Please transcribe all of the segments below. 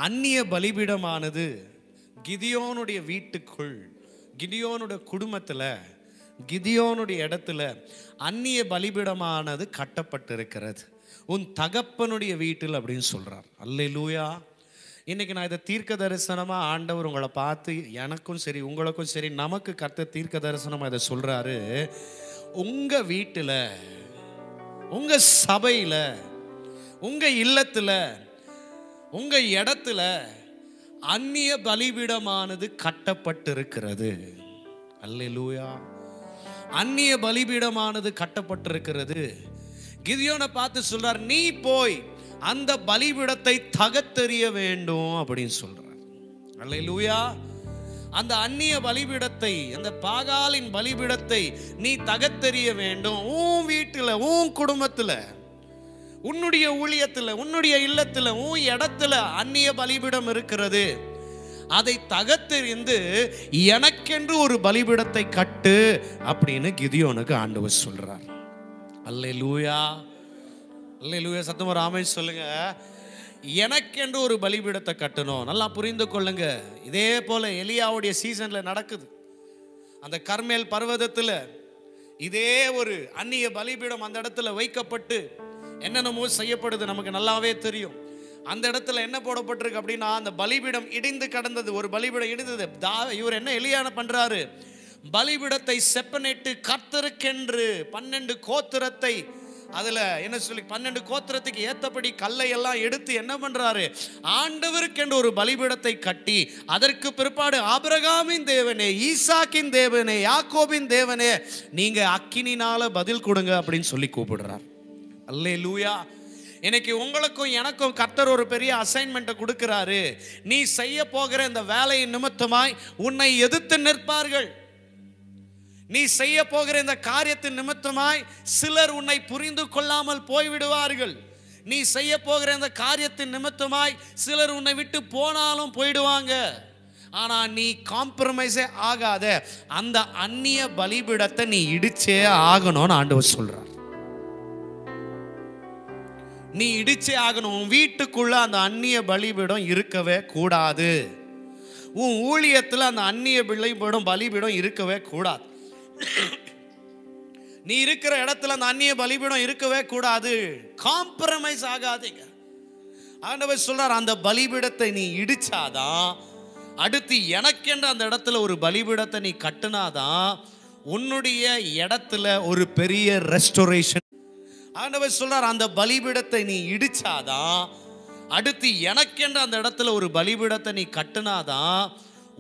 அந்நிய பலிபீடமானது கிதியோனுடைய வீட்டுக்குள், கிதியோனுடைய குடும்பத்தில், கிதியோனுடைய இடத்துல அந்நிய பலிபீடமானது கட்டப்பட்டிருக்கிறது. உன் தகப்பனுடைய வீட்டில் அப்படின்னு சொல்றார். அல்லேலூயா. இன்னைக்கு நான் இதை தீர்க்க தரிசனமாக ஆண்டவர் உங்களை பார்த்து, எனக்கும் சரி உங்களுக்கும் சரி நமக்கு கர்த்தர் தீர்க்க தரிசனமாக இதை சொல்றாரு. உங்க வீட்டில், உங்க சபையில், உங்க இல்லத்தில், உங்க இடத்துல அந்நிய பலிபீடமானது கட்டப்பட்டிருக்கிறது. அல்லேலூயா. அந்நிய பலிபீடமானது கட்டப்பட்டிருக்கிறது. கிதியோனை பார்த்து சொல்றார், நீ போய் அந்த பலிபீடத்தை தகர்த்தெறிய வேண்டும் அப்படின்னு சொல்றார். அல்லேலூயா. அந்த அந்நிய பலிபீடத்தை, அந்த பாகாலின் பலிபீடத்தை நீ தகர்த்தெறிய வேண்டும். உன் வீட்டில், உன் குடும்பத்தில், உன்னுடைய ஊழியத்தில், உன்னுடைய இல்லத்தில், உன் இடத்துல அந்நிய பலிபீடம் இருக்கிறது. அதை தகர்த்தெறிந்து எனக்கென்று ஒரு பலிபீடத்தை கட்டு அப்படின்னு கிதியோனுக்கு ஆண்டவர் சொல்றார். அல்லேலூயா. அல்லேலூயா. சத்தமா ஆமென் சொல்லுங்க. எனக்கென்று ஒரு பலிபீடத்தை கட்டணும். நல்லா புரிந்து கொள்ளுங்க. இதே போல எலியாவுடைய சீசன்ல நடக்குது. அந்த கர்மேல் பர்வதத்தில் இதே ஒரு அந்நிய பலிபீடம் அந்த இடத்துல வைக்கப்பட்டு என்னென்னமோ செய்யப்படுது. நமக்கு நல்லாவே தெரியும். அந்த இடத்துல என்ன போடப்பட்டிருக்கு அப்படின்னா, அந்த பலிபீடம் இடிந்து கடந்தது. ஒரு பலிபீடம் இடிந்தது. இவர் என்ன எலியா பண்றாரு, பலிபீடத்தை செப்பனிட்டு கர்த்தருக்கென்று 12 கோத்திரத்தை, அதுல என்ன சொல்லி 12 கோத்திரத்துக்கு ஏத்தபடி கல்லை எல்லாம் எடுத்து என்ன பண்றாரு, ஆண்டவருக்கென்று ஒரு பலிபீடத்தை கட்டி, அதற்கு பிற்பாடு ஆபிரகாமின் தேவனே, ஈசாக்கின் தேவனே, யாக்கோபின் தேவனே, நீங்க அக்கினினால பதில் கொடுங்க அப்படின்னு சொல்லி கூப்பிடுறார். அல்லேலூயா. இன்னைக்கு உங்களுக்கும் எனக்கும் கர்த்தர் ஒரு பெரிய அசைன்மெண்ட்டை கொடுக்கிறாரு. நீ செய்ய போகிற இந்த வேலையின் நிமித்தமாய் உன்னை எதிர்த்து நிற்பார்கள். நீ செய்ய போகிற இந்த காரியத்தின் நிமித்தமாய் சிலர் உன்னை புரிந்து கொள்ளாமல் போய்விடுவார்கள். நீ செய்ய போகிற இந்த காரியத்தின் நிமித்தமாய் சிலர் உன்னை விட்டு போனாலும் போயிடுவாங்க. ஆனா நீ காம்ப்ரமைஸே ஆகாத அந்த அந்நிய பலிபீடத்தை நீ இடிச்சே ஆகணும்னு ஆண்டவர் சொல்றார். நீ இடிச்சே ஆகணும். உன் வீட்டுக்குள்ள அந்த அந்நிய பலிபீடம் இருக்கவே கூடாது. உன் ஊழியத்தில் அந்த அந்நிய பலிபீடம் இருக்கவே கூடாது. நீ இருக்கிற இடத்துல அந்த அந்நிய பலிபீடம் இருக்கவே கூடாது. காம்ப்ரமைஸ் ஆகாதீங்க. ஆண்டவர் சொல்றார், அந்த பலிபீடத்தை நீ இடிச்சாதான், அடுத்து எனக்கென்று அந்த இடத்துல ஒரு பலிபீடத்தை நீ கட்டினாதான் உன்னுடைய இடத்துல ஒரு பெரிய ரெஸ்டோரேஷன். ஆண்டவர் சொல்றார், அந்த பலிபீடத்தை நீ இடிச்சாதான், அடுத்து எனக்கென்று அந்த இடத்துல ஒரு பலிபீடத்தை நீ கட்டினாதான்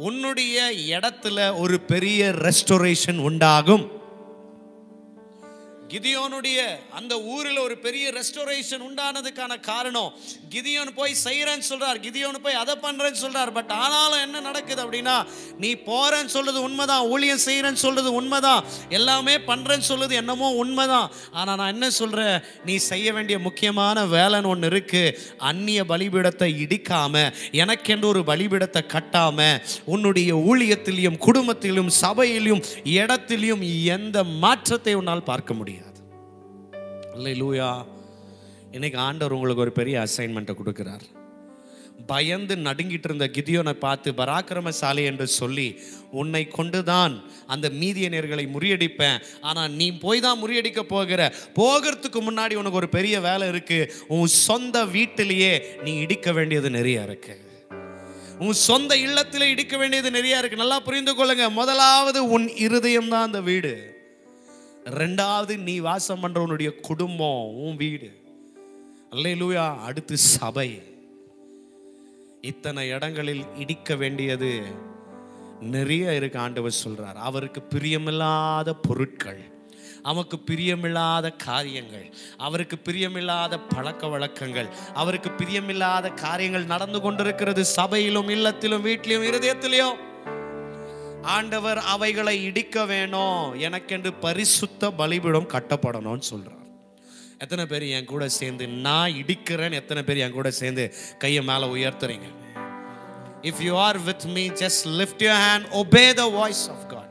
உன்னுடைய இடத்துல ஒரு பெரிய ரெஸ்டோரேஷன் உண்டாகும். கிதியோனுடைய அந்த ஊரில் ஒரு பெரிய ரெஸ்டோரேஷன் உண்டானதுக்கான காரணம், கிதியோன் போய் செய்யறேன்னு சொல்றார், கிதியோன் போய் அதை பண்றேன்னு சொல்றார். பட் ஆனாலும் என்ன நடக்குது அப்படின்னா, நீ போறேன்னு சொல்றது உண்மைதான், ஊழியம் செய்யறேன்னு சொல்றது உண்மைதான், எல்லாமே பண்றேன்னு சொல்றது என்னமோ உண்மைதான். ஆனா நான் என்ன சொல்றேன், நீ செய்ய வேண்டிய முக்கியமான வேலைன்னு ஒன்று இருக்கு. அந்நிய பலிபீடத்தை இடிக்காம, எனக்கென்று ஒரு பலிபீடத்தை கட்டாம, உன்னுடைய ஊழியத்திலும், குடும்பத்திலும், சபையிலும், இடத்திலும் எந்த மாற்றத்தை உன்னால் பார்க்க முடியாது. அல்லேலூயா. இன்னைக்கு ஆண்டவர் உங்களுக்கு ஒரு பெரிய அசைன்மெண்ட்டை கொடுக்கிறார். பயந்து நடுங்கிட்டு இருந்த கிதியோனை பார்த்து பராக்கிரமசாலி என்று சொல்லி, உன்னை கொண்டுதான் அந்த மீதியனர்களை முறியடிப்பேன், ஆனால் நீ போய் தான் முறியடிக்க போகிறதுக்கு முன்னாடி உனக்கு ஒரு பெரிய வேலை இருக்கு. உன் சொந்த வீட்டிலேயே நீ இடிக்க வேண்டியது நிறைய இருக்கு. உன் சொந்த இல்லத்திலே இடிக்க வேண்டியது நிறைய இருக்கு. நல்லா புரிந்து கொள்ளுங்க. முதலாவது உன் இருதயம் தான் அந்த வீடு. ரெண்டாவது நீ வாசம் பண்ற உன்னுடைய குடும்பம், உன் வீடு. அல்லேலூயா. அடுத்து சபை. இத்தனை இடங்களில் இடிக்க வேண்டியது நிறைய இருக்கு. ஆண்டவர் சொல்றார், அவருக்கு பிரியமில்லாத பொருட்கள், அவருக்கு பிரியமில்லாத காரியங்கள், அவருக்கு பிரியமில்லாத பழக்க வழக்கங்கள், அவருக்கு பிரியமில்லாத காரியங்கள் நடந்து கொண்டிருக்கிறது சபையிலும், இல்லத்திலும், வீட்டிலும், இருதயத்திலும். ஆண்டவர் அவைகளை இடிக்க வேணும். எனக்கென்று பரிசுத்த பலிபீடம் கட்டப்படணும்னு சொல்றார். எத்தனை பேர் என் கூட சேர்ந்து நான் இடிக்கிறேன்னு எத்தனை பேர் என் கூட சேர்ந்து கையை மேலே உயர்த்துறீங்க? If you are with me, just lift your hand, obey the voice of God.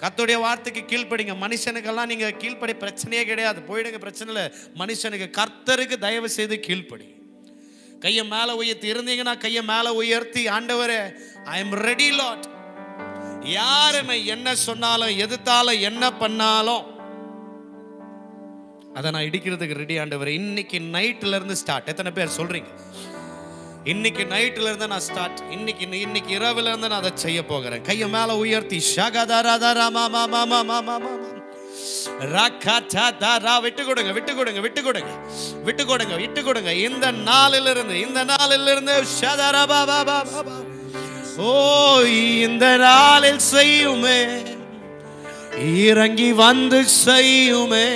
கர்த்தருடைய வார்த்தைக்கு கீழ்ப்படிங்க. மனுஷனுக்கெல்லாம் நீங்க கீழ்ப்படி பிரச்சனையே கிடையாது, போயிடுங்க, பிரச்சனை இல்லை. மனுஷனுக்கு, கர்த்தருக்கு தயவு செய்து கீழ்ப்படி. கையை மேல உயர்த்தி இருந்தீங்கன்னா கையை மேல உயர்த்தி, ஆண்டவரே ஐ எம் ரெடி லார்ட். யார் என்ன சொன்னாலும் எதிர்த்தாலும் என்ன பண்ணாலும் அதை நான் இடிக்கிறதுக்கு ரெடி ஆண்டவரே. இன்னைக்கு நைட்ல இருந்து ஸ்டார்ட். எத்தனை பேர் சொல்றீங்க இன்னைக்கு நைட்ல இருந்து நான் ஸ்டார்ட், இன்னைக்கு இரவுல இருந்து நான் அதை செய்ய போகிறேன். கையை மேல உயர்த்தி விட்டு கொடுங்க, விட்டு கொடுங்க, விட்டு கொடுங்க, விட்டு கொடுங்க, விட்டு கொடுங்க. இந்த நாளிலிருந்து ஓ இந்த நாளில் செய்யுமே, இறங்கி வந்து செய்யுமே,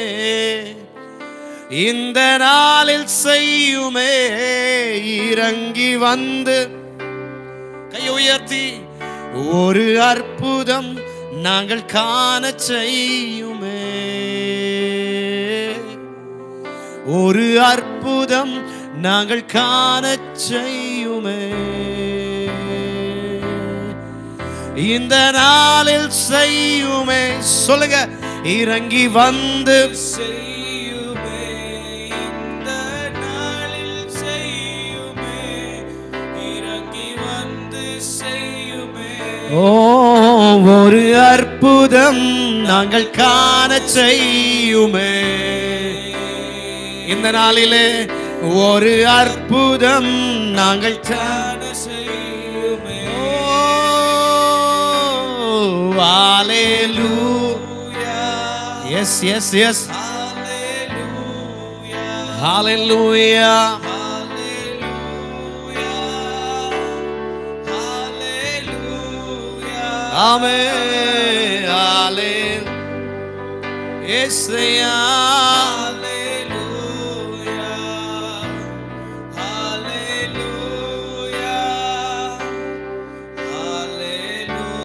இந்த நாளில் செய்யுமே, இறங்கி வந்து. கையை உயர்த்தி ஒரு அற்புதம் நாங்கள் காண செய்யுமே, ஒரு அற்புதம் நாங்கள் காண செய்யுமே, இந்த நாளில் செய்யுமே. சொல்லுங்க, இறங்கி வந்து செய்யுமே, இந்த நாளில் செய்யுமே, இறங்கி வந்து செய்யுமே. ஓ ஒரு அற்புதம் நாங்கள் காண செய்யுமே, இந்த நாளிலே ஒரு அற்புதம் நாங்கள் காண செய்யுமே. Hallelujah. Yes, yes, yes. Hallelujah. Hallelujah. Hallelujah. Hallelujah. Amen. Hallelujah. Yes,